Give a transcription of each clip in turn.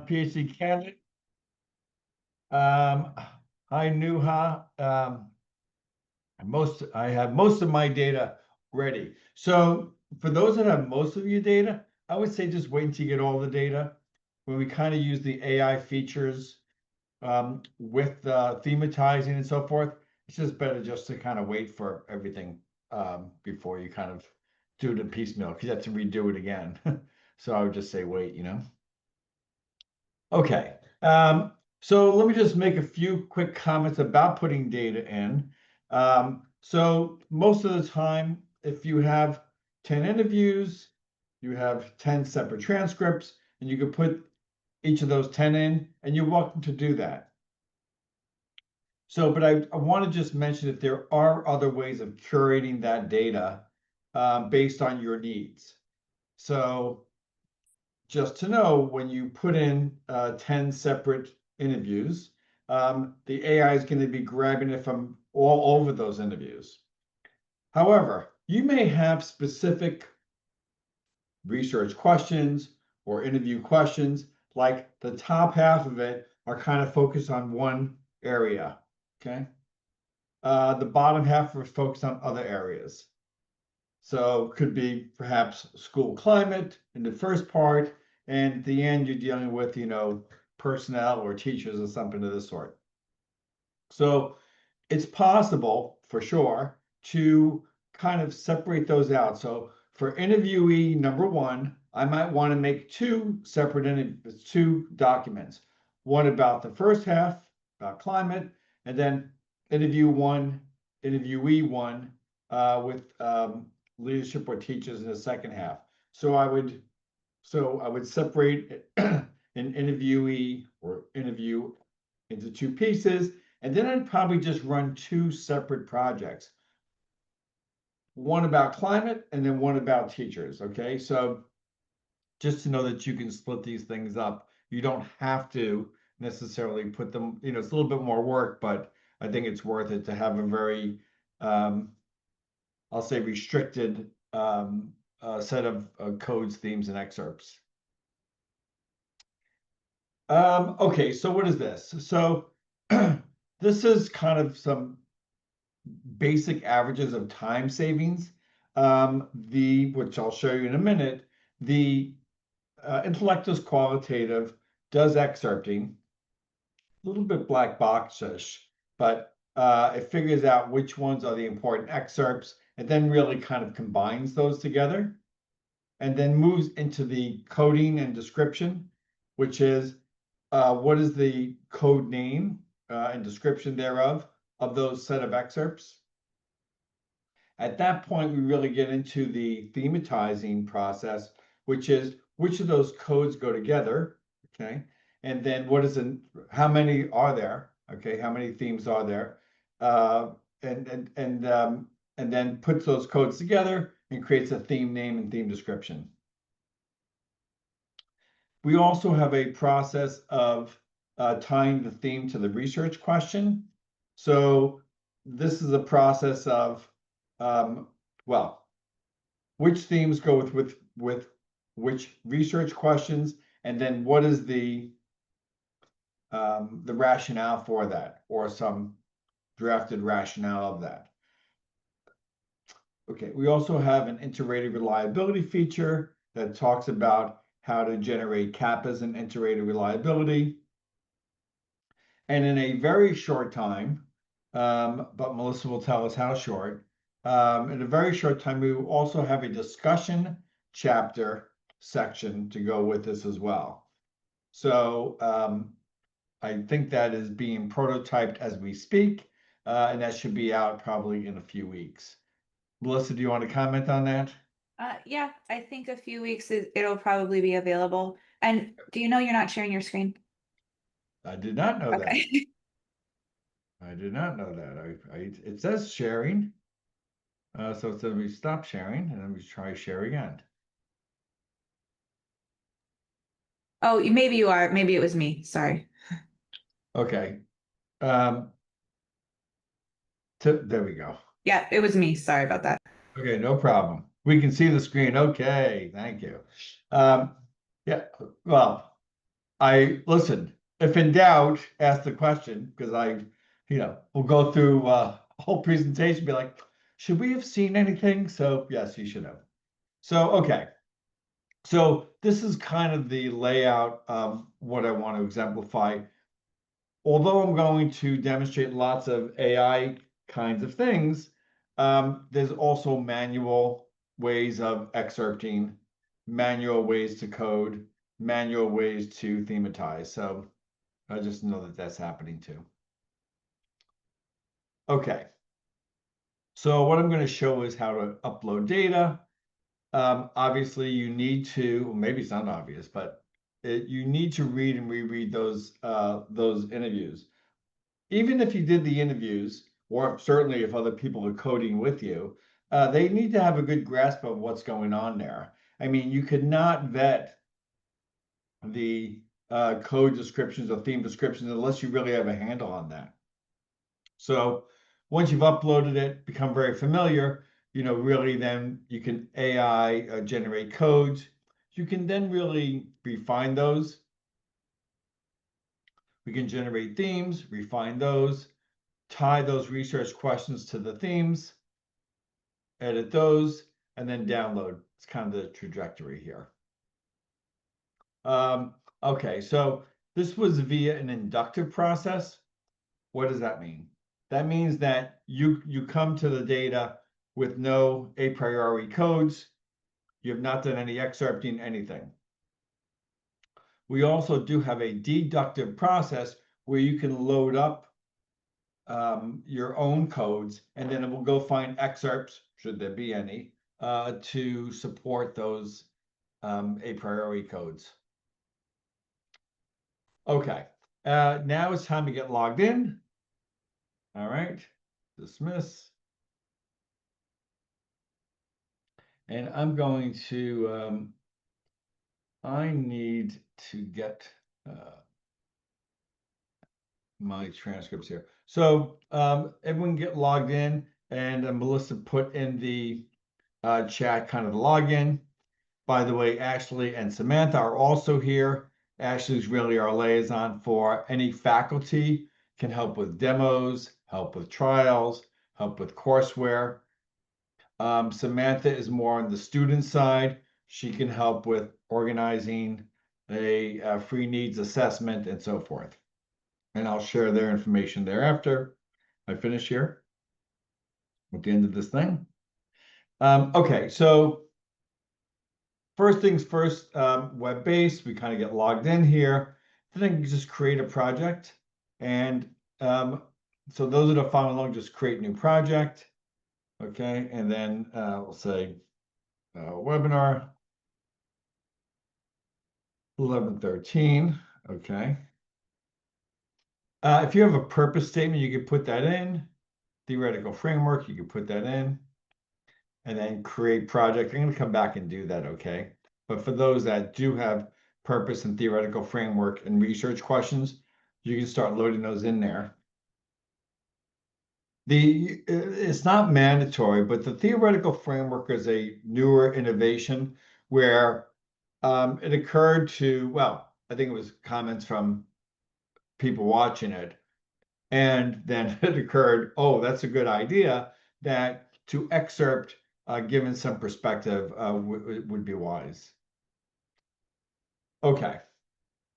PhD candidate. Hi, Nuha. I have most of my data ready. So for those that have most of your data, I would say just wait until you get all the data. When we kind of use the AI features with thematizing and so forth, it's just better just to kind of wait for everything before you kind of do it in piecemeal because you have to redo it again. So I would just say wait, Okay. So let me just make a few quick comments about putting data in. So most of the time, if you have 10 interviews, you have 10 separate transcripts, and you can put each of those 10 in, and you're welcome to do that. So, but I want to just mention that there are other ways of curating that data based on your needs. So just to know, when you put in 10 separate interviews, the AI is going to be grabbing it from all over those interviews. However, you may have specific research questions or interview questions, like the top half of it are kind of focused on one area, okay? The bottom half are focused on other areas. So it could be perhaps school climate in the first part, and at the end, you're dealing with, personnel or teachers or something of this sort. So it's possible for sure to kind of separate those out. So for interviewee number one, I might want to make two documents, one about the first half, about climate, and then interviewee one with leadership or teachers in the second half. So I would separate an interviewee or interview into two pieces, and then I'd probably just run two separate projects. One about climate and then one about teachers. Okay, so just to know that you can split these things up. You don't have to necessarily put them, it's a little bit more work, but I think it's worth it to have a very I'll say restricted set of codes, themes, and excerpts. Okay, so what is this? So this is kind of some basic averages of time savings. Which I'll show you in a minute, the Intellectus Qualitative does excerpting, a little bit black box-ish, but it figures out which ones are the important excerpts and then really kind of combines those together and then moves into the coding and description, which is what is the code name and description thereof of those set of excerpts. At that point, we really get into the thematizing process, which is which of those codes go together, okay? And then how many are there, okay? How many themes are there? And then puts those codes together and creates a theme name and theme description. We also have a process of tying the theme to the research question. So this is a process of, which themes go with which research questions, and then what is the rationale for that, or some drafted rationale of that. Okay, we also have an inter-rater reliability feature that talks about how to generate kappas and inter-rater reliability. And in a very short time, but Melissa will tell us how short, in a very short time, we will also have a discussion chapter section to go with this as well. So I think that is being prototyped as we speak, and that should be out probably in a few weeks. Melissa, do you want to comment on that? Yeah, I think a few weeks it'll probably be available. And do you know you're not sharing your screen? I did not know that. Okay. I did not know that. It says sharing. So it says we stop sharing and then we try share again. Oh, maybe you are. Maybe it was me. Sorry. Okay. There we go. Yeah, it was me. Sorry about that. Okay, no problem. We can see the screen. Okay, thank you. Yeah, well, listen, if in doubt, ask the question, because will go through a whole presentation, be like, should we have seen anything? So yes, you should have. So, okay. So this is kind of the layout of what I want to exemplify. Although I'm going to demonstrate lots of AI kinds of things, there's also manual ways of excerpting, manual ways to code, manual ways to thematize. So I just know that that's happening too. Okay. So what I'm going to show is how to upload data. Obviously, you need to, well, maybe it's not obvious, but you need to read and reread those interviews. Even if you did the interviews, or certainly if other people are coding with you, they need to have a good grasp of what's going on there. I mean, you could not vet the code descriptions or theme descriptions unless you really have a handle on that. So once you've uploaded it, become very familiar, really then you can AI generate codes. You can then really refine those. We can generate themes, refine those, tie those research questions to the themes, edit those, and then download. It's kind of the trajectory here. Okay, so this was via an inductive process. What does that mean? That means that you come to the data with no a priori codes. You have not done any excerpting, anything. We also do have a deductive process where you can load up your own codes, and then it will go find excerpts, should there be any, to support those a priori codes. Okay, now it's time to get logged in. All right, dismiss. And I'm going to, I need to get my transcripts here. So everyone get logged in, and Melissa put in the chat kind of the login. By the way, Ashley and Samantha are also here. Ashley's really our liaison for any faculty, can help with demos, help with trials, help with courseware. Samantha is more on the student side. She can help with organizing a free needs assessment and so forth. And I'll share their information thereafter. I finish here at the end of this thing. Okay, so first things first, web-based, we kind of get logged in here. Then you just create a project. And so those that are following along, just create new project. Okay, and then we'll say webinar 1113. Okay. If you have a purpose statement, you could put that in. Theoretical framework, you could put that in. And then create project. I'm going to come back and do that, okay? But for those that do have purpose and theoretical framework and research questions, you can start loading those in there. It's not mandatory, but the theoretical framework is a newer innovation where it occurred to, well, I think it was comments from people watching it. And then it occurred, oh, that's a good idea, that to excerpt, given some perspective, would be wise. Okay,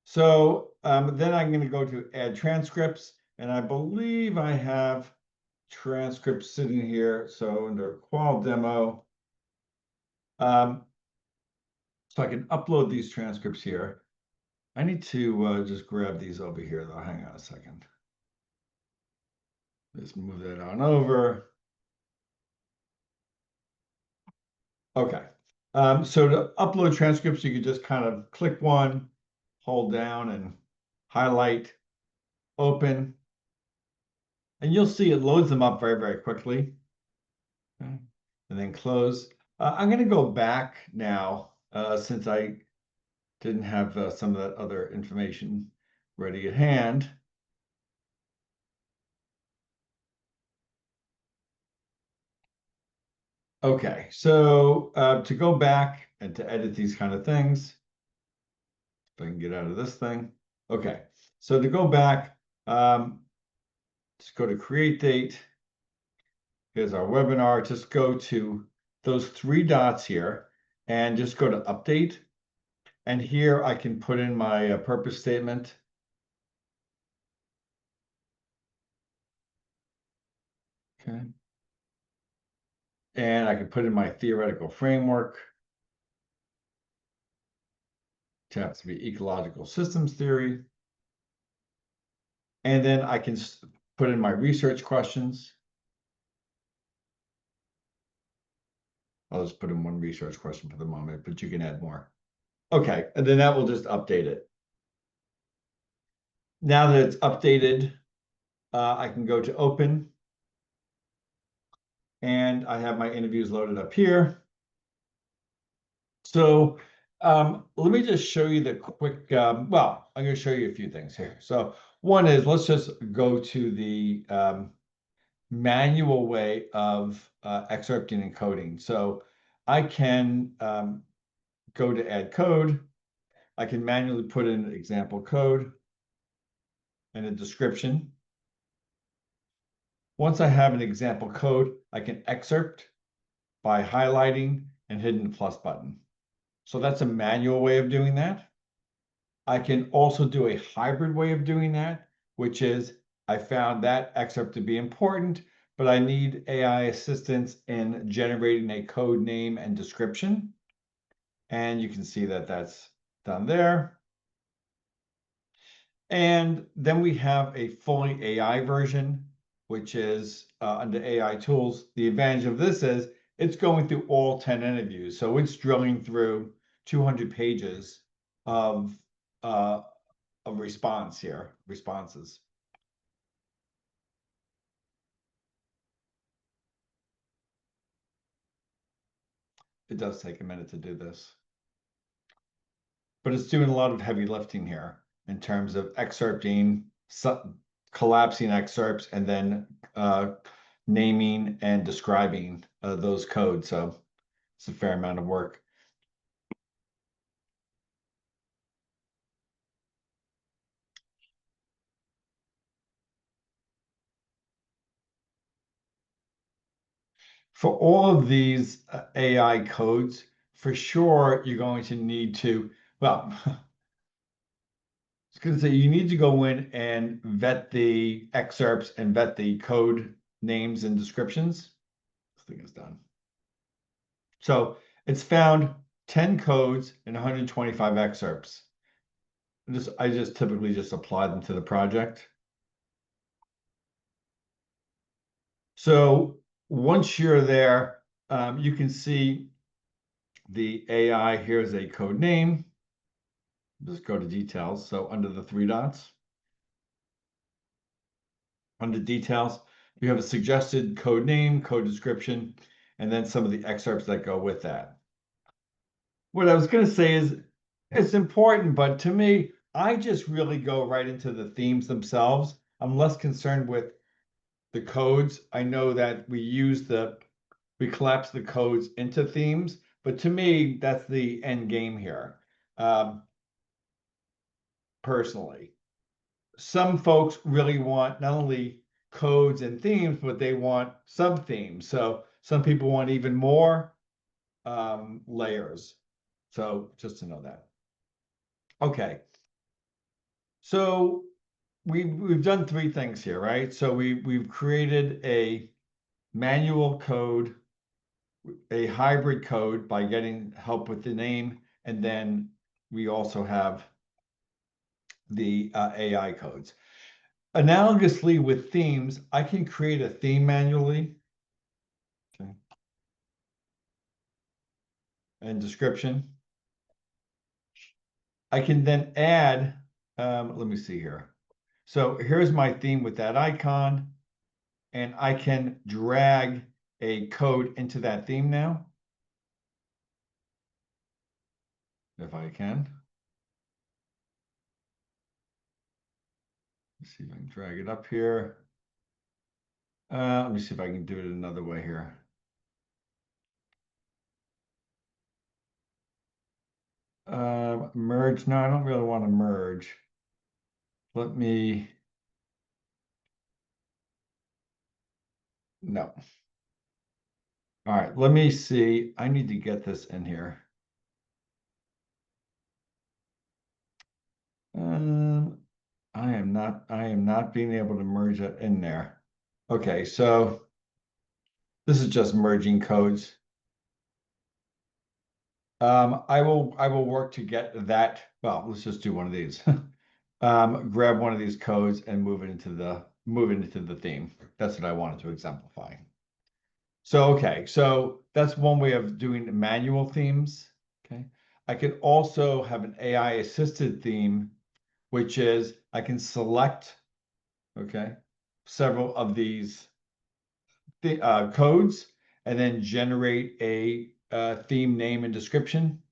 so then I'm going to go to add transcripts, and I believe I have transcripts sitting here. So under qual demo, so I can upload these transcripts here. I need to just grab these over here, though. Hang on a second. Let's move that on over. Okay. So to upload transcripts, you can just kind of click one, hold down and highlight, open, and you'll see it loads them up very, very quickly. Okay. And then close. I'm going to go back now since I didn't have some of that other information ready at hand. Okay, so to go back and to edit these kind of things, If I can get out of this thing. Okay, so to go back, just go to create date. Here's our webinar. Just go to those three dots here and just go to update. And here I can put in my purpose statement. Okay. And I can put in my theoretical framework. It happens to be ecological systems theory. And then I can put in my research questions. I'll just put in one research question for the moment, but you can add more. Okay, and then that will just update it. Now that it's updated, I can go to open. And I have my interviews loaded up here. So let me just show you the quick, well, I'm going to show you a few things here. So one is, let's just go to the manual way of excerpting and coding. So I can go to add code. I can manually put in example code and a description. Once I have an example code, I can excerpt by highlighting and hitting the plus button. So that's a manual way of doing that. I can also do a hybrid way of doing that, which is I found that excerpt to be important, but I need AI assistance in generating a code name and description. And you can see that that's done there. And then we have a fully AI version, which is under AI tools. The advantage of this is it's going through all 10 interviews. So it's drilling through 200 pages of responses. It does take a minute to do this, but it's doing a lot of heavy lifting here in terms of excerpting, collapsing excerpts, and then naming and describing those codes. So it's a fair amount of work. For all of these AI codes, for sure, you're going to need to, well, I was going to say you need to go in and vet the excerpts and vet the code names and descriptions. This thing is done. So it's found 10 codes and 125 excerpts. I just typically just apply them to the project. So once you're there, you can see the AI. Here's a code name. Just go to details. So under the three dots, under details, you have a suggested code name, code description, and then some of the excerpts that go with that. What I was going to say is it's important, but to me, I just really go right into the themes themselves. I'm less concerned with the codes. I know that we collapse the codes into themes, but to me, that's the end game here. Personally, some folks really want not only codes and themes, but they want sub themes. So some people want even more layers. So just to know that. Okay. So we've done three things here, right? So we've created a manual code, a hybrid code by getting help with the name, and then we also have the AI codes. Analogously with themes, I can create a theme manually. Okay. And description. I can then add, let me see here. So here's my theme with that icon, and I can drag a code into that theme now, if I can. Let's see if I can drag it up here. Let me see if I can do it another way here. Merge. No, I don't really want to merge. Let me, no. All right, let me see. I need to get this in here. Um, I am not being able to merge it in there. Okay, so this is just merging codes. I will work to get that. Well, let's just do one of these. Grab one of these codes and move it into the theme. That's what I wanted to exemplify. So, okay, so that's one way of doing manual themes. Okay. I could also have an AI assisted theme, which is I can select, okay, several of these codes and then generate a theme name and description.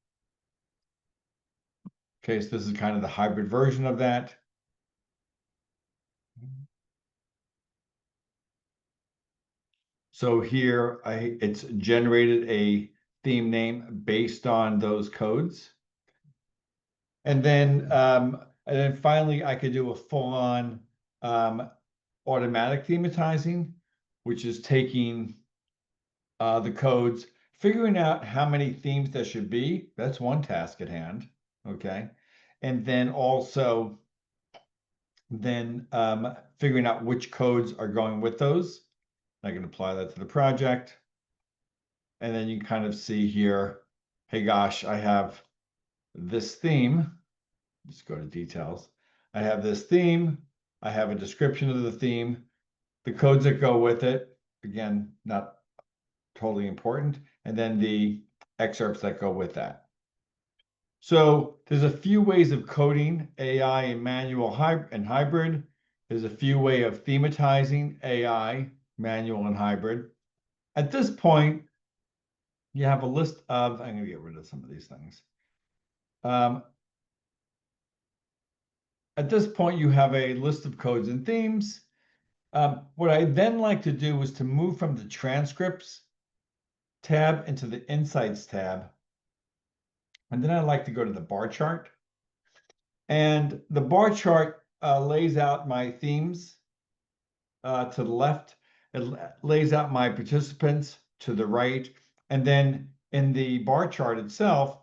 Okay, so this is kind of the hybrid version of that. So here it's generated a theme name based on those codes. And then finally I could do a full-on automatic thematizing, which is taking the codes, figuring out how many themes there should be. That's one task at hand. Okay. And then also figuring out which codes are going with those. I can apply that to the project. And then you kind of see here, hey gosh, I have this theme. Just go to details. I have this theme. I have a description of the theme, the codes that go with it. Again, not totally important. And then the excerpts that go with that. So there's a few ways of coding AI and manual and hybrid. There's a few way of thematizing AI, manual and hybrid. At this point, you have a list of, I'm going to get rid of some of these things. Um, at this point, you have a list of codes and themes. What I then like to do is to move from the transcripts tab into the insights tab. And then I like to go to the bar chart. And the bar chart lays out my themes to the left. It lays out my participants to the right. And then in the bar chart itself,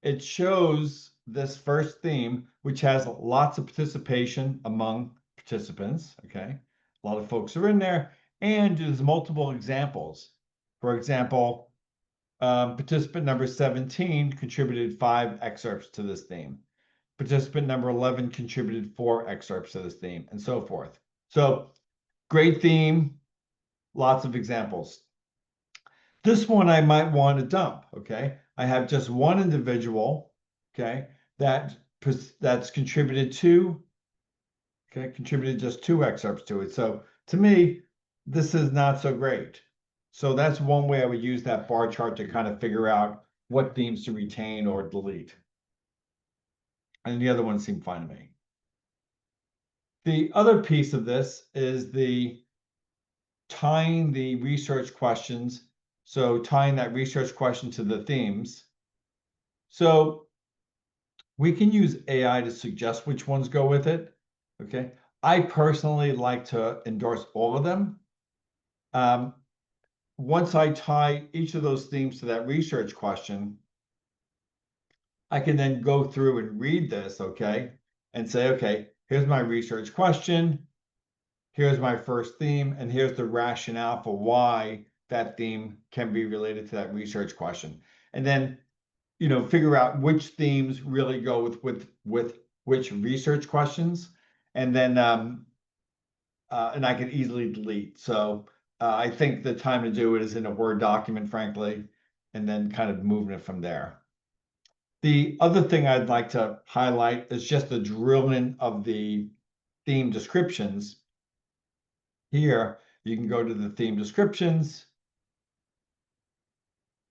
it shows this first theme, which has lots of participation among participants. Okay. A lot of folks are in there, and there's multiple examples. For example, participant number 17 contributed 5 excerpts to this theme. Participant number 11 contributed 4 excerpts to this theme, and so forth. So, great theme, lots of examples. This one I might want to dump, okay? I have just one individual, okay, that's contributed just 2 excerpts to it. So to me, this is not so great. So that's one way I would use that bar chart to kind of figure out what themes to retain or delete. And the other ones seem fine to me. The other piece of this is the tying the research questions. So tying that research question to the themes. So we can use AI to suggest which ones go with it. Okay. I personally like to endorse all of them. Once I tie each of those themes to that research question, I can then go through and read this, okay, and say, okay, here's my research question, here's my first theme, and here's the rationale for why that theme can be related to that research question. And then, figure out which themes really go with which research questions, and then and I can easily delete. So I think the time to do it is in a Word document, frankly, and then kind of moving it from there. The other thing I'd like to highlight is just the drilling of the theme descriptions. Here, you can go to the theme descriptions.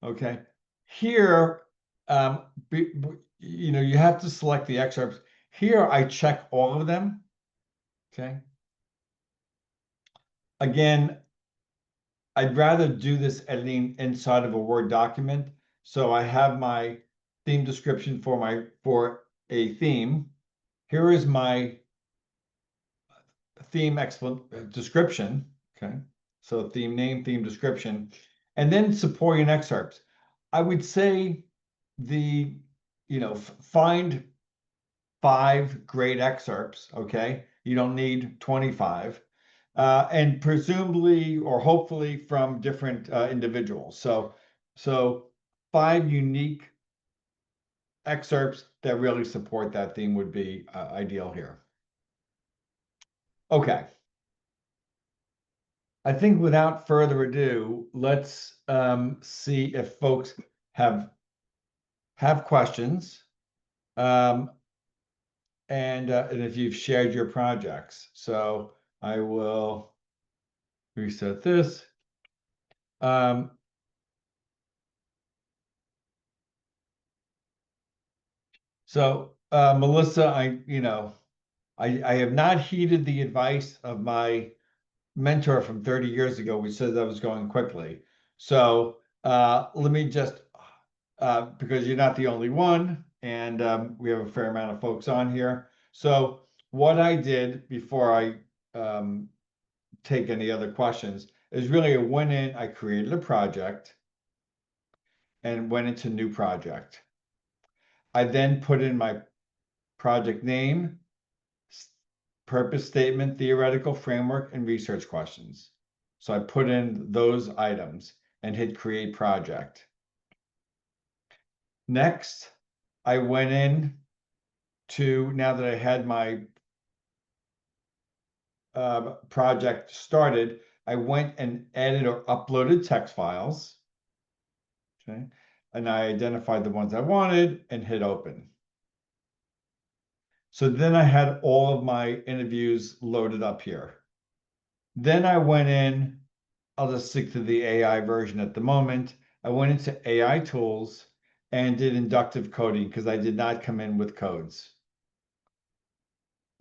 Okay. Here, you have to select the excerpts. Here, I check all of them. Okay. Again, I'd rather do this editing inside of a Word document. So I have my theme description for a theme. Here is my theme description. Okay. So theme name, theme description, and then supporting excerpts. I would say find 5 great excerpts. Okay. You don't need 25. And presumably or hopefully from different individuals. So 5 unique excerpts that really support that theme would be ideal here. Okay. I think without further ado, let's see if folks have questions, and if you've shared your projects. So I will reset this. So Melissa, I have not heeded the advice of my mentor from 30 years ago, which says I was going quickly. So let me just, because you're not the only one, and we have a fair amount of folks on here. So what I did before I take any other questions is really I went in, I created a project and went into new project. I then put in my project name, purpose statement, theoretical framework, and research questions. So I put in those items and hit create project. Next, I went in to, now that I had my project started, I went and added or uploaded text files. Okay. And I identified the ones I wanted and hit open. So then I had all of my interviews loaded up here. Then I went in, I'll just stick to the AI version at the moment. I went into AI tools and did inductive coding because I did not come in with codes.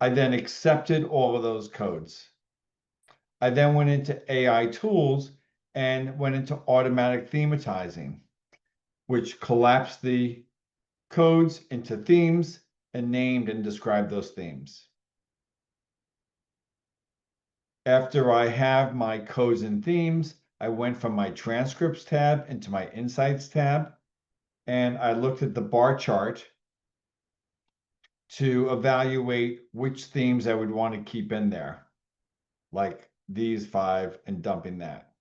I then accepted all of those codes. I then went into AI tools and went into automatic thematizing, which collapsed the codes into themes and named and described those themes. After I have my codes and themes, I went from my transcripts tab into my insights tab, and I looked at the bar chart to evaluate which themes I would want to keep in there, like these 5 and dumping that.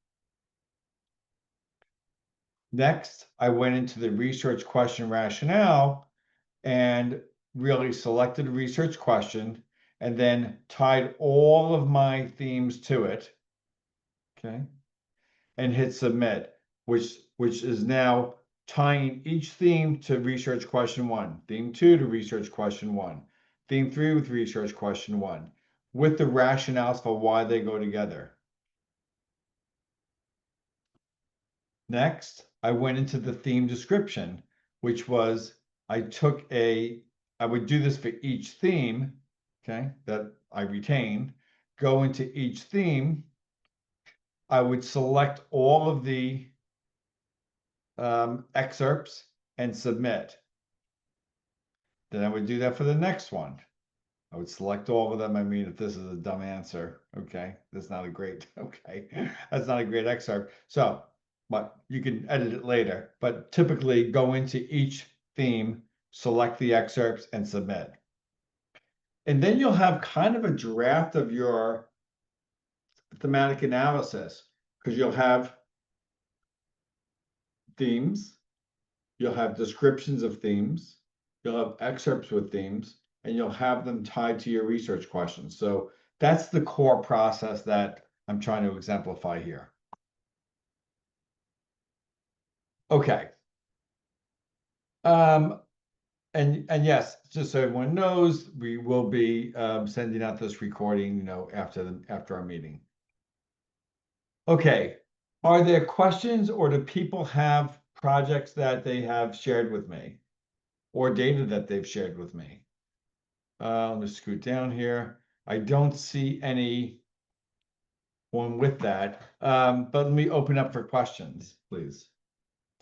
Next, I went into the research question rationale and really selected a research question and then tied all of my themes to it, okay, and hit submit, which is now tying each theme to research question 1, theme 2 to research question 1, theme 3 with research question 1, with the rationales for why they go together. Next, I went into the theme description, which was I would do this for each theme, okay, that I retain, go into each theme. I would select all of the excerpts and submit. Then I would do that for the next one. I would select all of them. I mean, if this is a dumb answer, okay, that's not a great, okay, that's not a great excerpt. So, but you can edit it later. But typically go into each theme, select the excerpts and submit. And then you'll have kind of a draft of your thematic analysis because you'll have themes, you'll have descriptions of themes, you'll have excerpts with themes, and you'll have them tied to your research questions. So that's the core process that I'm trying to exemplify here. Okay. And yes, just so everyone knows, we will be sending out this recording, after our meeting. Okay. Are there questions or do people have projects that they have shared with me or data that they've shared with me? Let me scoot down here. I don't see any one with that, but let me open up for questions, please,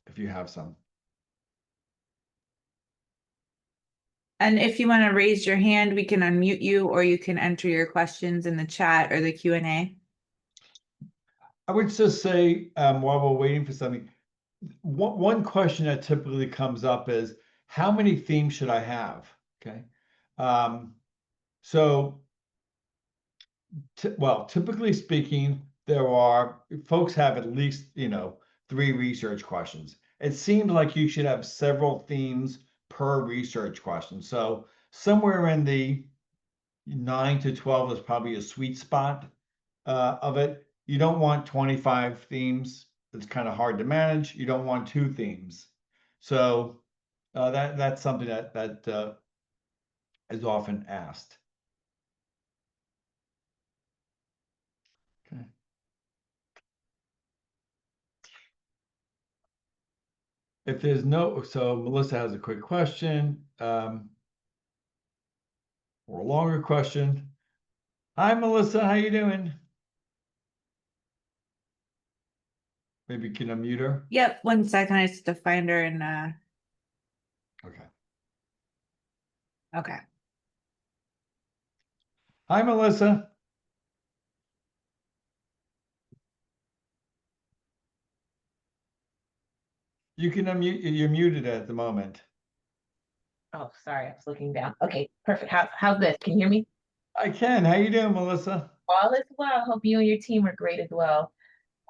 if you have some. And if you want to raise your hand, we can unmute you, or you can enter your questions in the chat or the Q&A. I would just say, while we're waiting for something, one question that typically comes up is, how many themes should I have? Okay. So, well, typically speaking, folks have at least, 3 research questions. It seems like you should have several themes per research question. So somewhere in the 9 to 12 is probably a sweet spot of it. You don't want 25 themes. It's kind of hard to manage. You don't want 2 themes. So that's something that is often asked. Okay. If there's so Melissa has a quick question, or a longer question. Hi, Melissa, how you doing? Maybe you can unmute her. Yep, 1 second. I just have to find her and Okay. okay. Hi, Melissa. You can unmute. You're muted at the moment. Oh, sorry, I was looking down. Okay, perfect. How's this? Can you hear me? I can. How you doing, Melissa? All is well. Hope you and your team are great as well.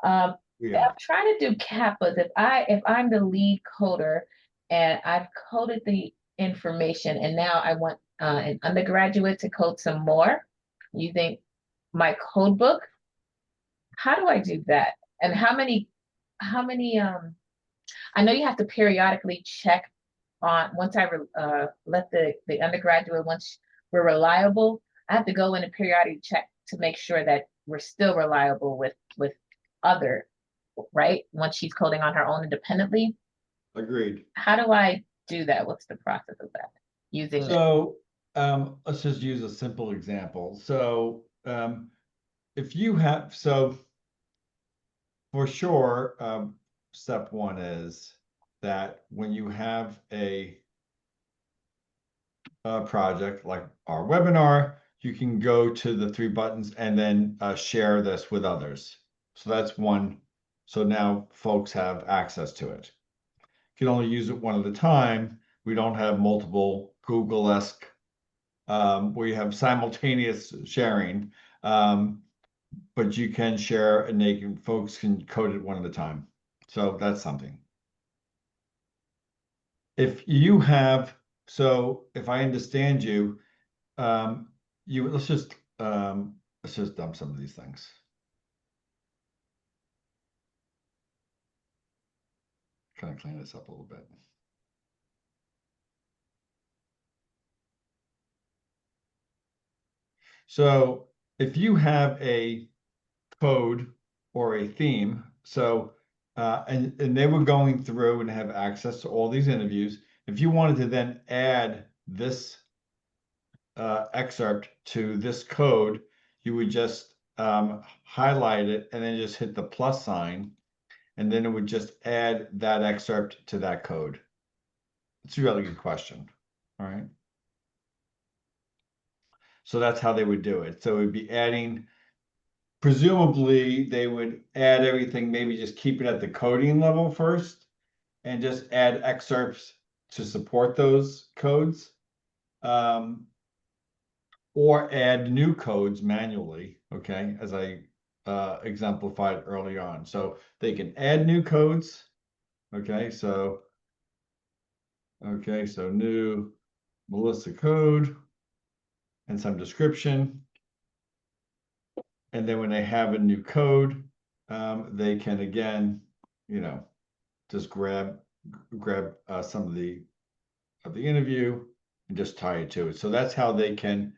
I'm Yeah. trying to do kappas. If I'm the lead coder and I've coded the information and now I want an undergraduate to code some more using my code book, how do I do that? And how many I know you have to periodically check on once I let the undergraduate, once we're reliable, I have to go in and periodically check to make sure that we're still reliable with other, right? Once she's coding on her own independently. Agreed. How do I do that? What's the process of that? Using So let's just use a simple example. So if you have, so for sure, step 1 is that when you have a project like our webinar, you can go to the 3 buttons and then share this with others. So that's one. So now folks have access to it. You can only use it one at a time. We don't have multiple Google-esque where you have simultaneous sharing, but you can share and folks can code it one at a time. So that's something. If you have, so if I understand you, let's just dump some of these things. Kind of clean this up a little bit. So if you have a code or a theme, so and they were going through and have access to all these interviews. If you wanted to then add this excerpt to this code, you would just highlight it and then just hit the plus sign, and then it would just add that excerpt to that code. It's a really good question. All right. So that's how they would do it. So it would be adding, presumably they would add everything, maybe just keep it at the coding level first and just add excerpts to support those codes. Or add new codes manually, okay, as I exemplified early on. So they can add new codes, okay, so new Melissa code and some description. And then when they have a new code, they can again, just grab some of the interview and just tie it to it. So that's how they can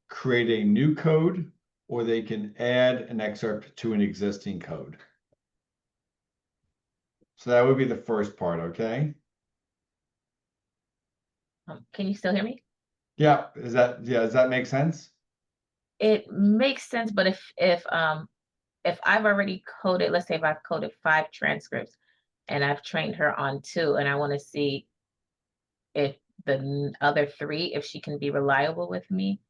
create a new code, or they can add an excerpt to an existing code. So that would be the first part, okay? can you still hear me? Yeah, does that make sense? It makes sense, but if I've already coded, let's say if I've coded 5 transcripts and I've trained her on 2, and I want to see if other three, if she can be reliable with me.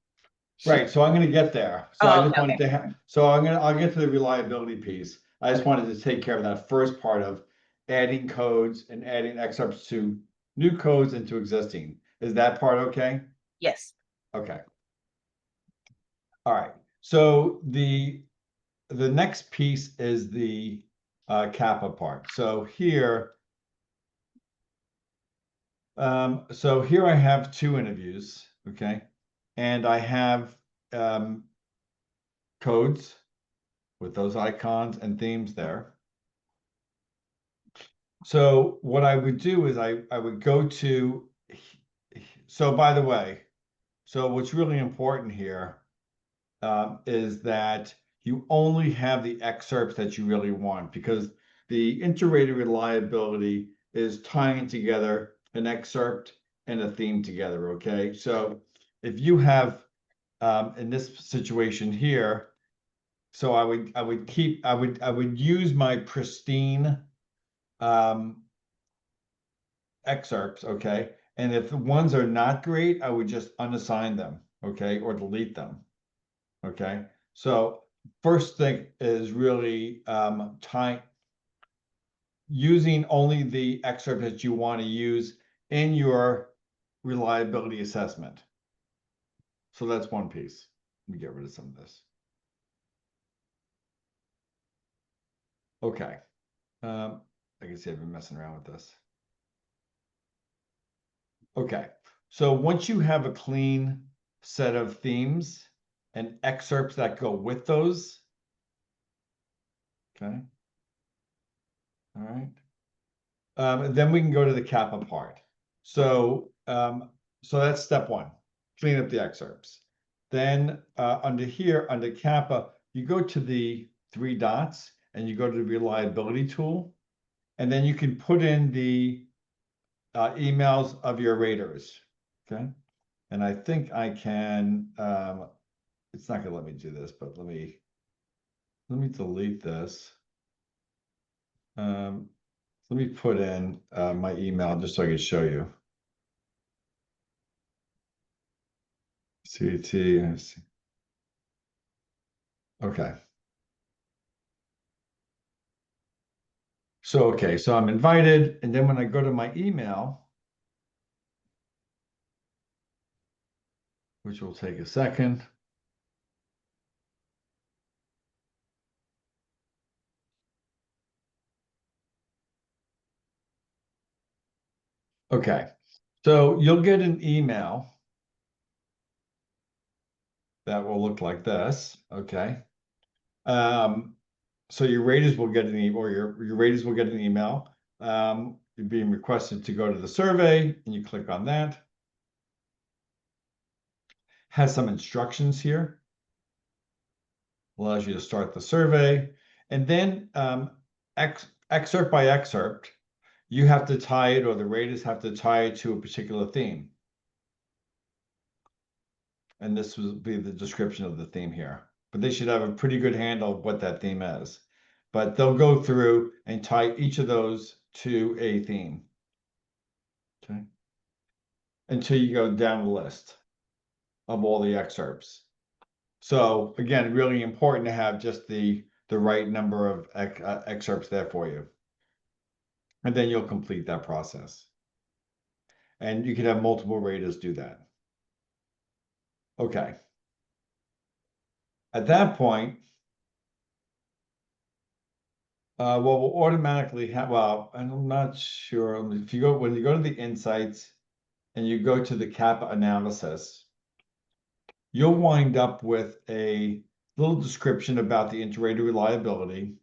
Right, so I'm gonna get there. So Oh, I just okay, wanted to have, so I'll get to the reliability piece. I just wanted to take care of that first part of adding codes and adding excerpts to new codes and to existing. Is that part okay? yes. Okay. All right, so the next piece is the kappa part. So here, I have 2 interviews, okay? And I have codes with those icons and themes there. So what I would do is I would go to, so by the way, so what's really important here is that you only have the excerpts that you really want, because the integrated reliability is tying together an excerpt and a theme together, okay? So if you have, in this situation here, so I would use my pristine excerpts, okay? And if the ones are not great, I would just unassign them, okay, or delete them, okay? So first thing is really using only the excerpt that you want to use in your reliability assessment. So that's one piece. Let me get rid of some of this. Okay. I can see I've been messing around with this. Okay, so once you have a clean set of themes and excerpts that go with those, okay, all right, then we can go to the kappa part. So, so that's step 1, clean up the excerpts. Then under here, under kappa, you go to the 3 dots and you go to the reliability tool, and then you can put in the emails of your raters, okay? And I think I can, it's not gonna let me do this, but let me delete this. Let me put in my email just so I can show you. CT, okay. So, okay, so I'm invited, and then when I go to my email, which will take a second. Okay, so you'll get an email that will look like this, okay? So your raters will get an email, or your raters will get an email. You're being requested to go to the survey, and you click on that. Has some instructions here. Allows you to start the survey, and then excerpt by excerpt, you have to tie it, or the raters have to tie it to a particular theme. And this will be the description of the theme here. But they should have a pretty good handle of what that theme is. But they'll go through and tie each of those to a theme. Okay. Until you go down the list of all the excerpts. So again, really important to have just the right number of excerpts there for you. And then you'll complete that process. And you can have multiple raters do that. Okay. At that point, well, we'll automatically have, well, I'm not sure. If you go, when you go to the insights and you go to the kappa analysis, you'll wind up with a little description about the integrated reliability.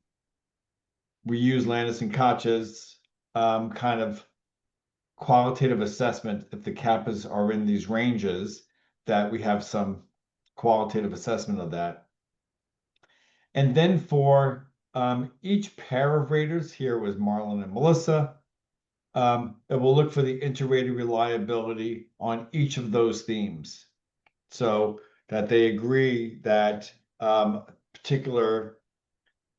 We use Landis and Koch's kind of qualitative assessment. If the kappas are in these ranges, that we have some qualitative assessment of that. And then for each pair of raters, here was Marlon and Melissa, it will look for the integrated reliability on each of those themes. So that they agree that particular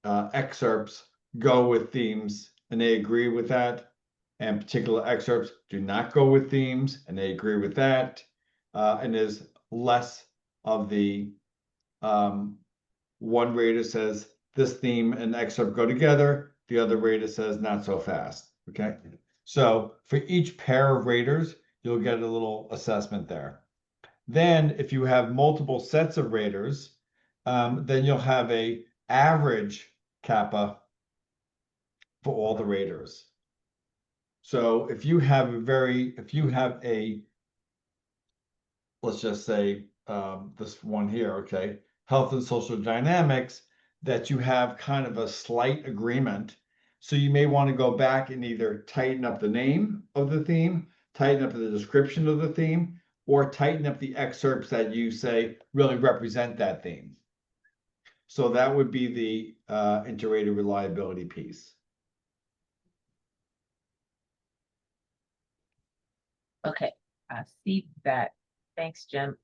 excerpts go with themes, and they agree with that. and particular excerpts do not go with themes, and they agree with that. And there's less of the one rater says this theme and excerpt go together. The other rater says not so fast. Okay. So for each pair of raters, you'll get a little assessment there. Then if you have multiple sets of raters, then you'll have a average kappa for all the raters. So if you have let's just say this one here, okay, health and social dynamics, that you have kind of a slight agreement. So you may want to go back and either tighten up the name of the theme, tighten up the description of the theme, or tighten up the excerpts that you say really represent that theme. So that would be the inter-rater reliability piece. Okay, I see that. Thanks, Jim.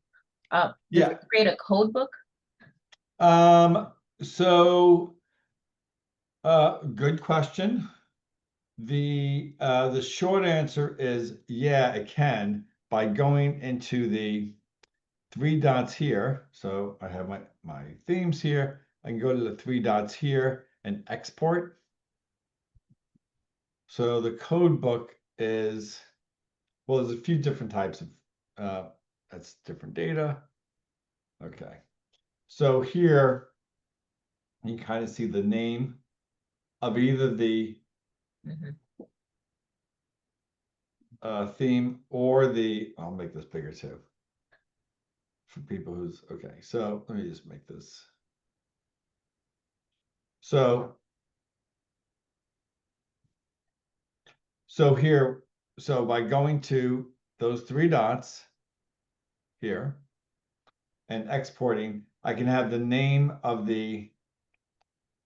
Does Yeah. it create a code book? So good question. The short answer is yeah, it can, by going into the three dots here. So I have my themes here. I can go to the three dots here and export. So the code book is, well, there's a few different types of that's different data. Okay. So here you kind of see the name of either the theme or the, I'll make this bigger too. For people who's, okay, so let me just make this. So here, so by going to those three dots here and exporting, I can have the name of the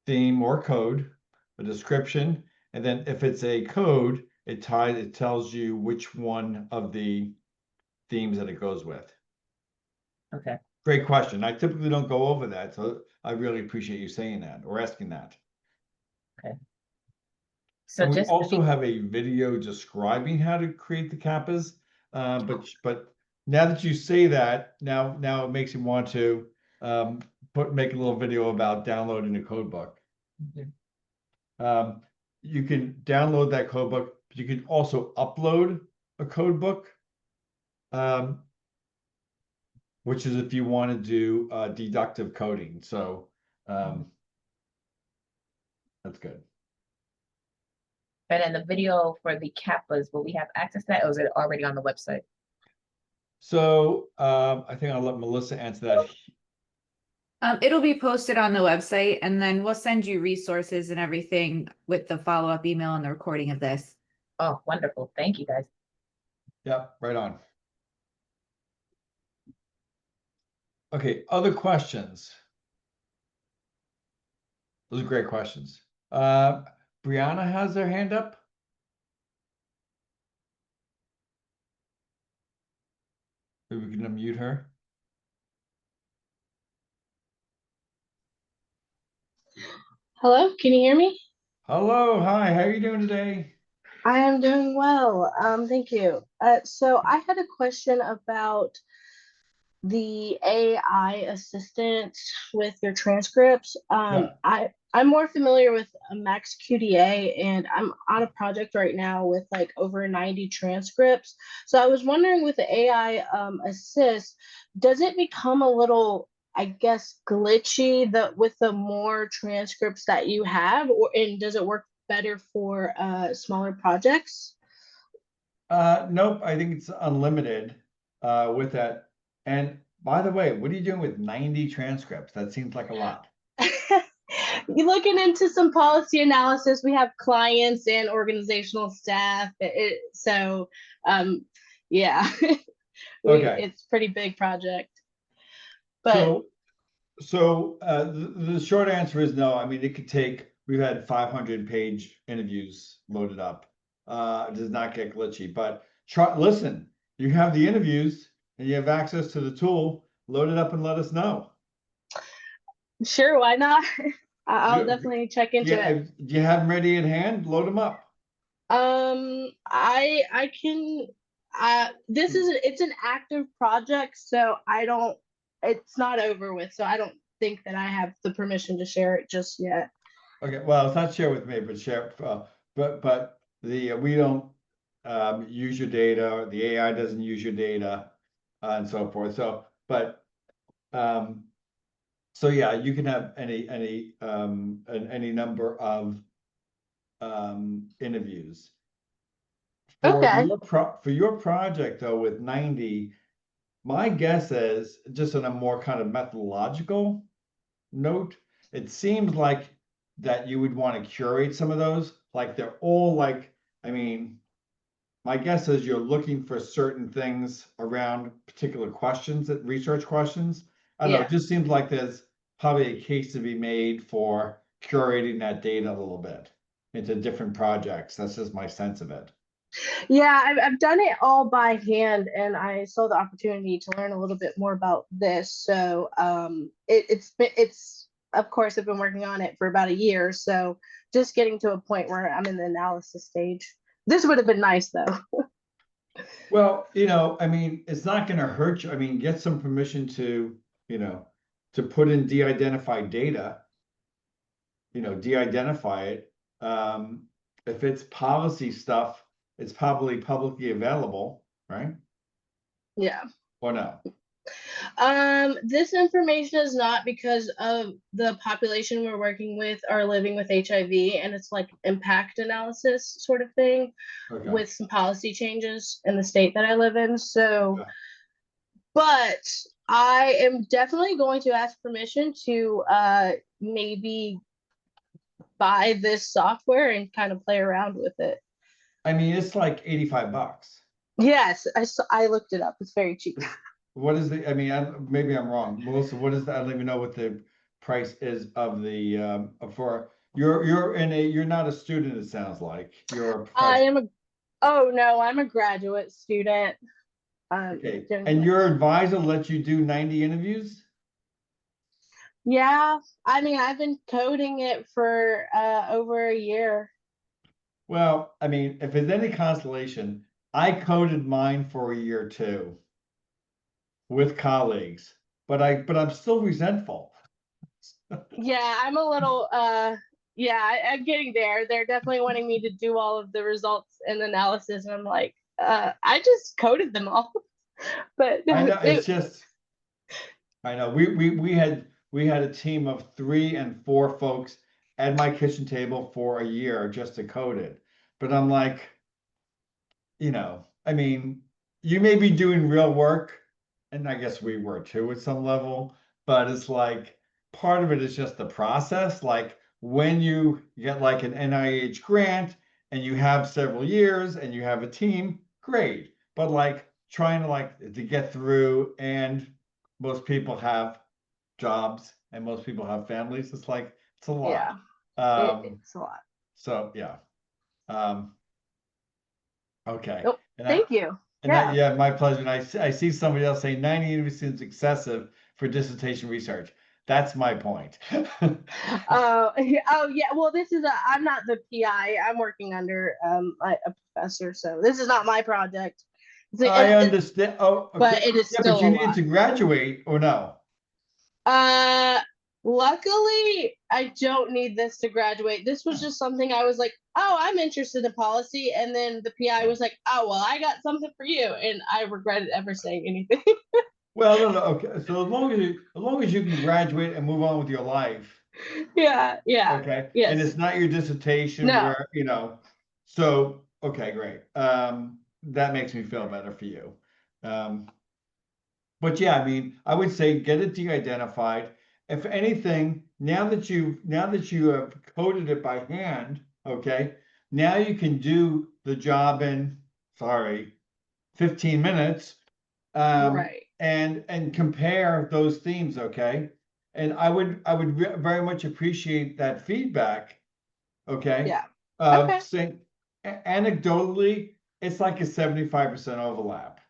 theme or code, a description, and then if it's a code, it tells you which one of the themes that it goes with. Okay. Great question. I typically don't go over that, so I really appreciate you saying that or asking that. Okay. So And we just also have a video describing how to create the kappas, but now that you say that, now it makes me want to make a little video about downloading a code book. You can download that code book, but you can also upload a code book, which is if you want to do deductive coding. So that's good. And then the video for the kappas, will we have access to that, or is it already on the website? So I think I'll let Melissa answer that. It'll be posted on the website, and then we'll send you resources and everything with the follow-up email and the recording of this. Oh, wonderful. Thank you, guys. Yep, right on. Okay, other questions? Those are great questions. Brianna has her hand up. Maybe we can unmute her. Hello, can you hear me? Hello, hi, how are you doing today? I am doing well. Thank you. So I had a question about the AI assistant with your transcripts. I'm more familiar with Max QDA, and I'm on a project right now with like over 90 transcripts. So I was wondering, with the AI assist, does it become a little, I guess, glitchy with the more transcripts that you have, and does it work better for smaller projects? Nope, I think it's unlimited with that. And by the way, what are you doing with 90 transcripts? That seems like a lot. You're looking into some policy analysis. We have clients and organizational staff. Yeah, Okay. it's a pretty big project. But So the short answer is no. I mean, it could take, we've had 500-page interviews loaded up. It does not get glitchy, but listen, you have the interviews and you have access to the tool, load it up and let us know. sure, why not? I'll definitely check into it. Do you have them ready at hand? Load them up. I can, this is, it's an active project, so it's not over with, so I don't think that I have the permission to share it just yet. Okay, well, it's not share with me, but share, but we don't use your data, or the AI doesn't use your data, and so forth. So, but so yeah, you can have any number of interviews. Okay. For your project though, with 90, my guess is, just on a more kind of methodological note, it seems like that you would want to curate some of those, like they're all like, I mean, my guess is you're looking for certain things around particular questions, that research questions. I don't know, Yeah. it just seems like there's probably a case to be made for curating that data a little bit into different projects. That's just my sense of it. Yeah, I've done it all by hand, and I saw the opportunity to learn a little bit more about this. So it's of course I've been working on it for about a year, so just getting to a point where I'm in the analysis stage. This would have been nice though. Well, I mean, it's not gonna hurt you. I mean, get some permission to, to put in de-identified data, de-identify it. If it's policy stuff, it's probably publicly available, right? Yeah. Or no? This information is not, because of the population we're working with are living with HIV, and it's like impact analysis sort of thing Okay. with some policy changes in the state that I live in. So, Okay. but I am definitely going to ask permission to maybe buy this software and kind of play around with it. I mean, it's like $85. Yes, I looked it up. It's very cheap. What is the, I mean, maybe I'm wrong. Melissa, what is the, I don't even know what the price is of the, for, you're not a student, it sounds like. You're a I professional. am a Oh no, I'm a graduate student. Okay, Doing and my- your advisor lets you do 90 interviews? Yeah, I mean, I've been coding it for over a year. Well, I mean, if it's any consolation, I coded mine for a year too with colleagues, but I'm still resentful. Yeah, I'm a little yeah, I'm getting there. They're definitely wanting me to do all of the results and analysis, and I'm like, I just coded them all. But I know, it's just, I know we had a team of 3 and 4 folks at my kitchen table for a year just to code it. But I'm like, I mean, you may be doing real work, and I guess we were too at some level, but it's like part of it is just the process. Like when you get like an NIH grant and you have several years and you have a team, great. But like trying to get through, and most people have jobs and most people have families, it's like it's a lot. yeah, it's a lot. So yeah. Um, okay. Nope. And Thank you. yeah, my pleasure. And I see somebody else saying 90 interviews seems excessive for dissertation research. That's my point. Oh yeah. Well, I'm not the PI. I'm working under a professor, so this is not my project. I understand. Oh, okay. But it is Yeah, still but you a need lot. to graduate or no? Luckily, I don't need this to graduate. This was just something I was like, oh, I'm interested in policy, and then the PI was like, oh, well, I got something for you, and I regretted ever saying anything. Well, no, okay. So as long as you can graduate and move on with your life, Yeah. okay. And Yes. it's not your dissertation No. where, so okay, great. That makes me feel better for you. But yeah, I mean, I would say get it de-identified. If anything, now that you have coded it by hand, okay, now you can do the job in, sorry, 15 minutes. Right. And compare those themes, okay? And I would very much appreciate that feedback, okay? Yeah. Okay. Saying anecdotally, it's like a 75% overlap.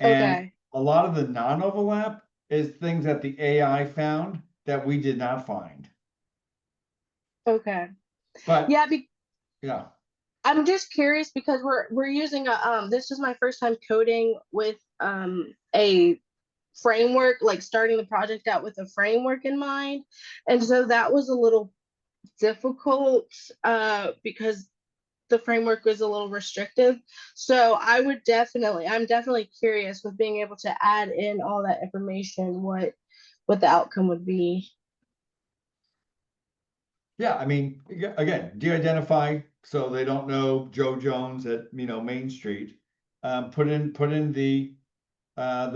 And Okay. a lot of the non-overlap is things that the AI found that we did not find. Okay. But Yeah. yeah, I'm just curious because we're using this is my first time coding with a framework, like starting the project out with a framework in mind. And so that was a little difficult because the framework was a little restrictive. So I'm definitely curious with being able to add in all that information, what the outcome would be. Yeah, I mean, again, de-identify so they don't know Joe Jones at, Main Street. Put in the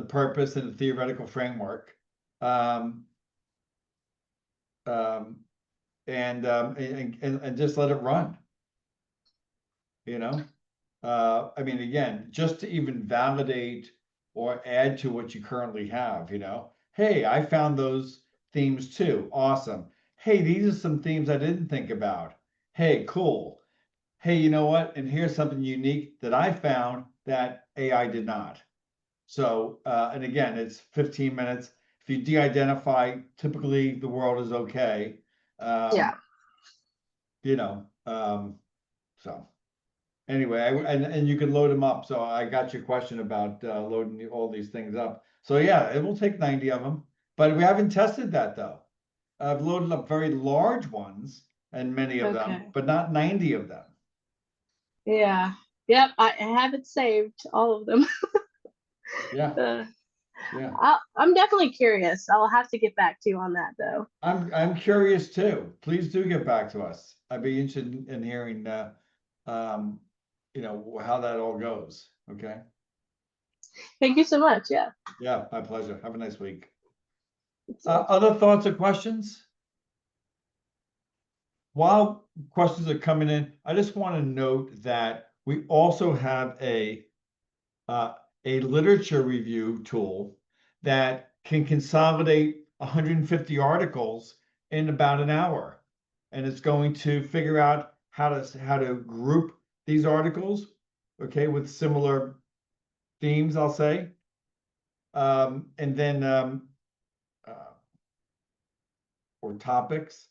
purpose and the theoretical framework. Um, um, and just let it run, I mean, again, just to even validate or add to what you currently have, hey, I found those themes too. Awesome. Hey, these are some themes I didn't think about. Hey, cool. Hey, you know what? And here's something unique that I found that AI did not. So, and again, it's 15 minutes. If you de-identify, typically the world is okay. Yeah. So anyway, and you can load them up. So I got your question about loading all these things up. So yeah, it will take 90 of them, but we haven't tested that though. I've loaded up very large ones and many of them, Okay. but not 90 of them. Yeah. Yep. I have it saved, all of them. Yeah, yeah. I'm definitely curious. I'll have to get back to you on that though. I'm curious too. Please do get back to us. I'd be interested in hearing um, how that all goes. Okay. Thank you so much. Yeah. Yeah, my pleasure. Have a nice week. Other thoughts or questions? While questions are coming in, I just want to note that we also have a literature review tool that can consolidate 150 articles in about an hour, and it's going to figure out how to group these articles, okay, with similar themes, I'll say, and then or topics.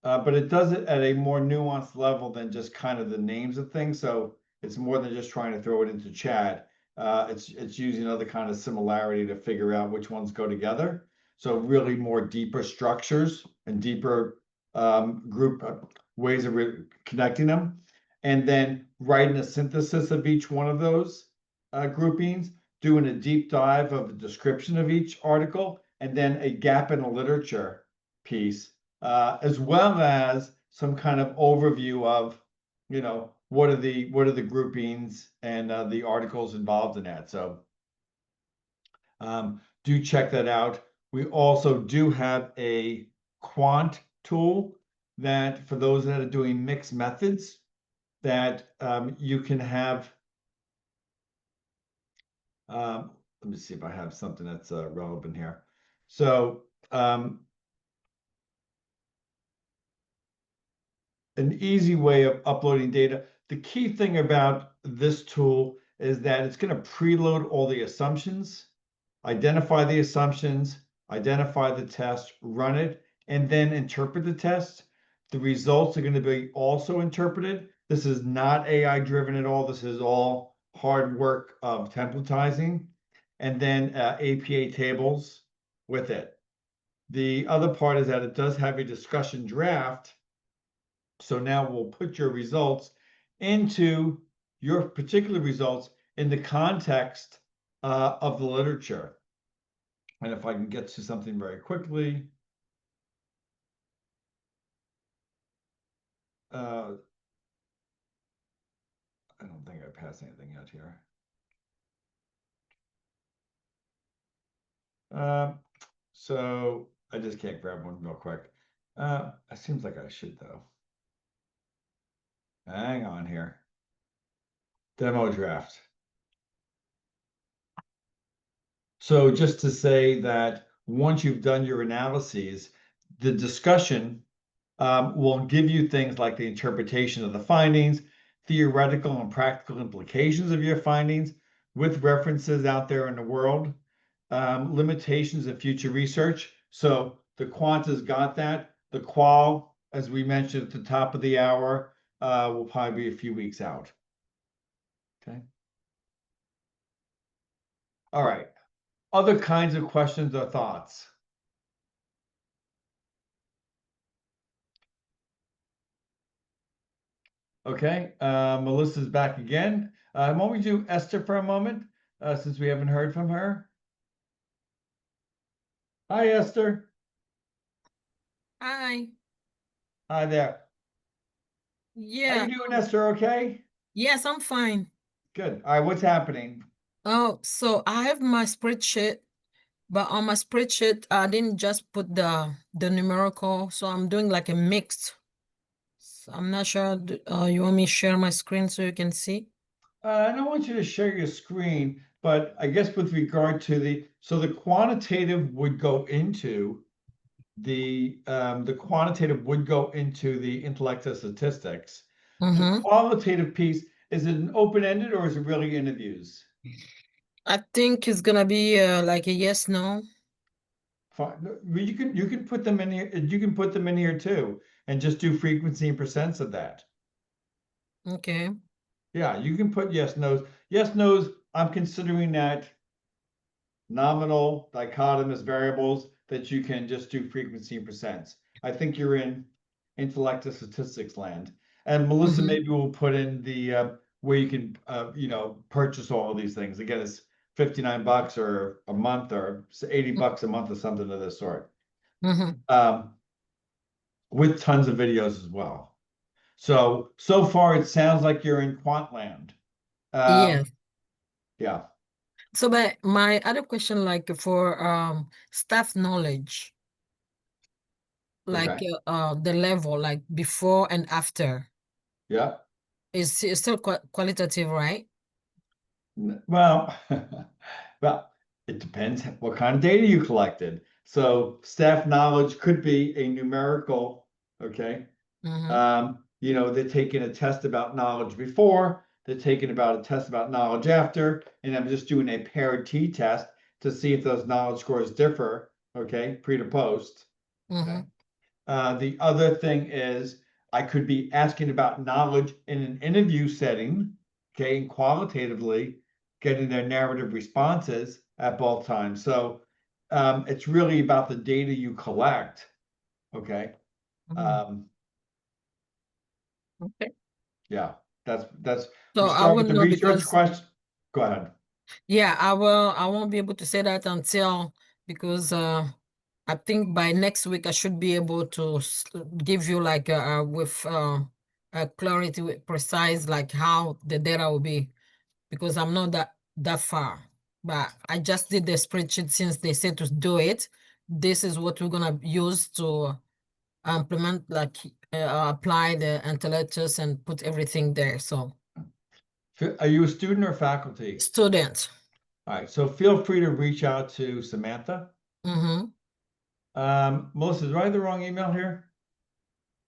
But it does it at a more nuanced level than just kind of the names of things. So it's more than just trying to throw it into chat. It's using other kind of similarity to figure out which ones go together. So really more deeper structures and deeper group ways of connecting them, and then writing a synthesis of each one of those groupings, doing a deep dive of the description of each article, and then a gap in the literature piece, as well as some kind of overview of, what are the groupings and the articles involved in that. So do check that out. We also do have a quant tool that for those that are doing mixed methods, that you can have. Let me see if I have something that's relevant here. So an easy way of uploading data. The key thing about this tool is that it's going to preload all the assumptions, identify the assumptions, identify the test, run it, and then interpret the test. The results are going to be also interpreted. This is not AI driven at all. This is all hard work of templatizing, and then APA tables with it. The other part is that it does have a discussion draft. So now we'll put your results into your particular results in the context of the literature. And if I can get to something very quickly, I don't think I passed anything out here. So I just can't grab one real quick. It seems like I should though. Hang on here. Demo draft. So just to say that once you've done your analyses, the discussion will give you things like the interpretation of the findings, theoretical and practical implications of your findings with references out there in the world, limitations of future research. So the quant has got that. The qual, as we mentioned at the top of the hour, will probably be a few weeks out. Okay. All right. Other kinds of questions or thoughts? Okay, Melissa's back again. Why don't we do Esther for a moment, since we haven't heard from her? Hi, Esther. Hi. Hi there. How Yeah. you doing, Esther? Okay? Yes, I'm fine. Good. All right, what's happening? Oh, so I have my spreadsheet, but on my spreadsheet, I didn't just put the numerical, so I'm doing like a mixed. So I'm not sure. You want me to share my screen so you can see? I don't want you to share your screen, but I guess with regard to the quantitative would go into the quantitative would go into the intellectual statistics. The Mm-hmm. qualitative piece, is it an open-ended or is it really interviews? I think it's gonna be like a yes, no. Fine. Well, you can put them in here. You can put them in here too, and just do frequency and percents of that. Okay. Yeah, you can put yes, no's. Yes, no's. I'm considering that nominal, dichotomous variables that you can just do frequency and percents. I think you're in intellectual statistics land. And Melissa, Mhm. maybe we'll put in the where you can purchase all of these things. Again, it's $59 or a month or $80 a month or something of this sort. Mm-hmm. With tons of videos as well. So far it sounds like you're in quant land. Yes. Yeah. So, but my other question, like for staff knowledge, like Okay. the level, like before and after, Yeah. is still qualitative, right? Well, well, it depends what kind of data you collected. So staff knowledge could be a numerical, okay? Mm-hmm. They're taking a test about knowledge before, they're taking about a test about knowledge after, and I'm just doing a paired t-test to see if those knowledge scores differ, okay, pre to post. Mm-hmm. Okay. The other thing is I could be asking about knowledge in an interview setting, okay, and qualitatively getting their narrative responses at both times. So it's really about the data you collect, okay? Mm-hmm. Um, Okay. yeah, that's So we I start with wouldn't the know research because, question. Go ahead. yeah, I won't be able to say that until because I think by next week I should be able to give you like with a clarity with precise like how the data will be because I'm not that far. But I just did the spreadsheet since they said to do it. This is what we're gonna use to implement like apply the intellectuals and put everything there. So Are you a student or faculty? student. All right, so feel free to reach out to Samantha. Mm-hmm. Melissa, did I have the wrong email here?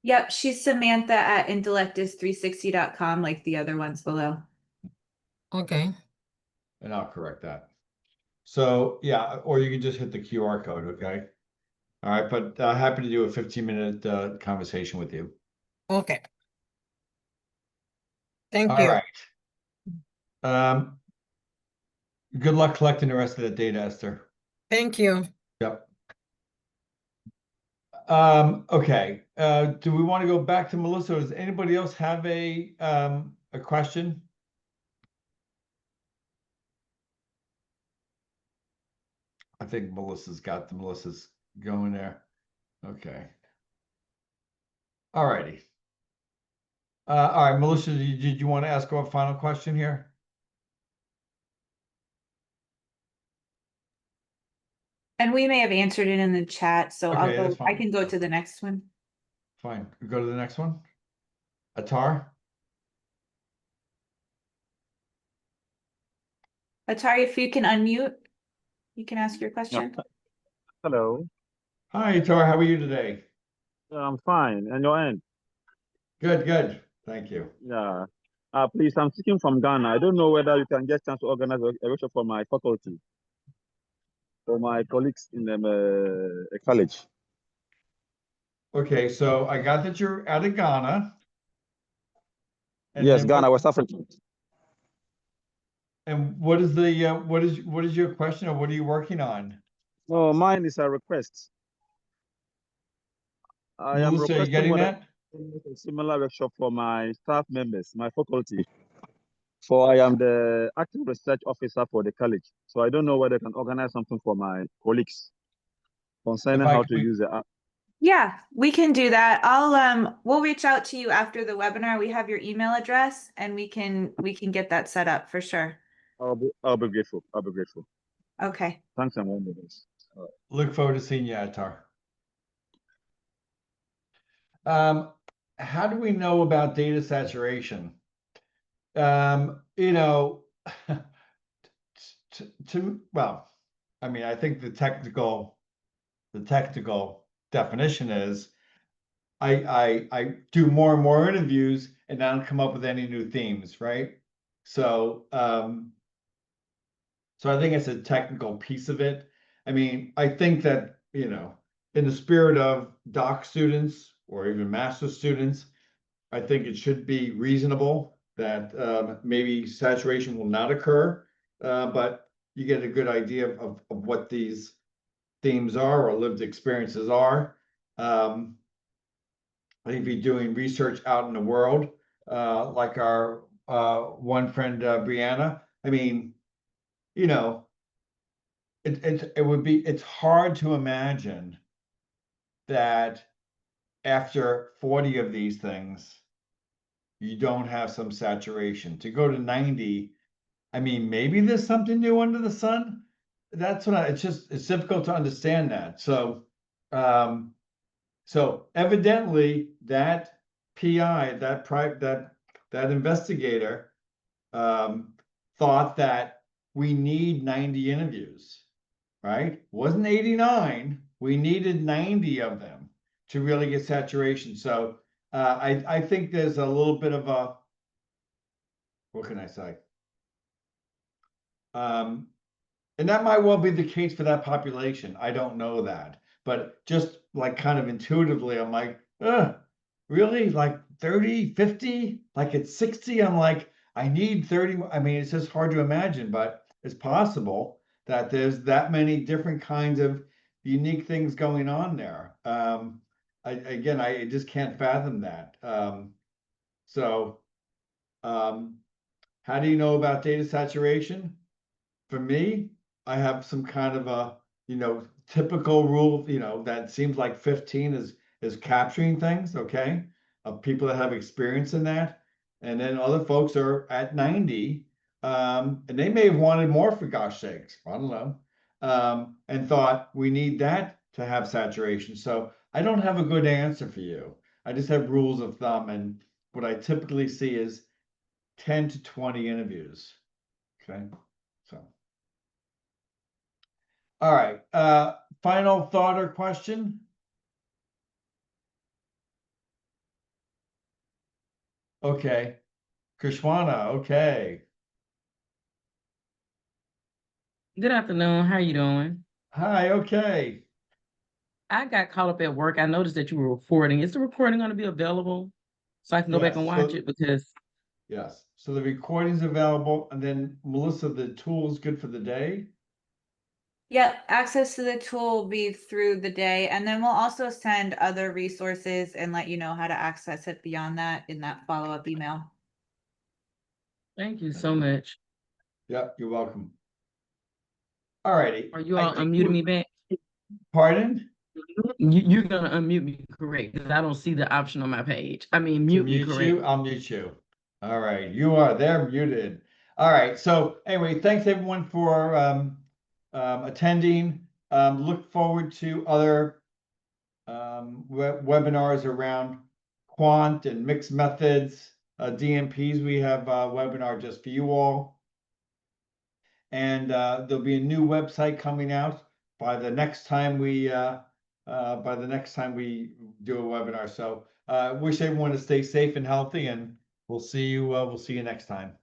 Yep, she's Samantha at intellectus360.com, like the other ones below. Okay. And I'll correct that. So yeah, or you can just hit the QR code, okay? All right, but happy to do a 15-minute conversation with you. Okay. Thank All you. right. Good luck collecting the rest of the data, Esther. Thank you. Yep. Okay. Do we want to go back to Melissa? Does anybody else have a question? I think Melissa's going there. Okay. All righty. All right, Melissa, did you want to ask a final question here? And we may have answered it in the chat, so Okay, that's I fine. can go to the next one. Fine. Go to the next one. Atar? Atari, if you can unmute, you can ask your Yeah. question. Hello. Hi, Atar. How are you today? I'm fine. And your end? Good, good. Thank you. Yeah. Please, I'm speaking from Ghana. I don't know whether you can get chance to organize a workshop for my faculty, for my colleagues in the college. Okay, so I got that you're out of Ghana. And Yes, then Ghana, West Africa. and what is the what is your question, or what are you working on? No, mine is a request. I am Melissa, are you requesting getting whether that? a similar workshop for my staff members, my faculty. For I am the acting research officer for the college. So I don't know whether I can organize something for my colleagues concerning how to use the app. Yeah, we can do that. We'll reach out to you after the webinar. We have your email address and we can get that set up for sure. I'll be grateful. I'll be grateful. Okay. Thanks and wonders. Look forward to seeing you, Atar. How do we know about data saturation? You know, well, I mean, I think the technical definition is I do more and more interviews and I don't come up with any new themes, right? So so I think it's a technical piece of it. I mean, I think that, you know, in the spirit of doc students or even master students, I think it should be reasonable that maybe saturation will not occur, but you get a good idea of what these themes are or lived experiences are. I think if you're doing research out in the world, like our one friend Brianna, I mean, you know, it's hard to imagine that after 40 of these things, you don't have some saturation. To go to 90, I mean, maybe there's something new under the sun. That's what it's difficult to understand that. So, so evidently that PI, that investigator, thought that we need 90 interviews, right? Wasn't 89. We needed 90 of them to really get saturation. So I think there's a little bit of a, what can I say? And that might well be the case for that population. I don't know that, but just like kind of intuitively, I'm like, really? Like 30, 50? Like at 60, I'm like, I need 30. I mean, it's just hard to imagine, but it's possible that there's that many different kinds of unique things going on there. I just can't fathom that. So, how do you know about data saturation? For me, I have some kind of a, you know, typical rule, you know, that seems like 15 is capturing things, okay, of people that have experience in that. And then other folks are at 90, and they may have wanted more, for gosh sakes, I don't know, and thought we need that to have saturation. So I don't have a good answer for you. I just have rules of thumb, and what I typically see is 10 to 20 interviews. Okay, so. All right, final thought or question? Okay, Krishwana, okay. Good afternoon. How are you doing? Hi, okay. I got caught up at work. I noticed that you were recording. Is the recording going to be available so I can go back and Yes, watch so, it? Because yes, so the recording's available, and then Melissa, the tool is good for the day? Yep, access to the tool will be through the day, and then we'll also send other resources and let you know how to access it beyond that in that follow-up email. thank you so much. Yep, you're welcome. All righty. Are you I all think unmuting me back? Pardon? You're going to unmute me, correct? Because I don't see the option on my page. I mean, To mute me, mute correct? you, I'll mute you. All right, you are there muted. All right, so anyway, thanks everyone for attending. Look forward to other webinars around quant and mixed methods, DMPs. We have a webinar just for you all. And there'll be a new website coming out by the next time we do a webinar. So wish everyone to stay safe and healthy, and we'll see you next time.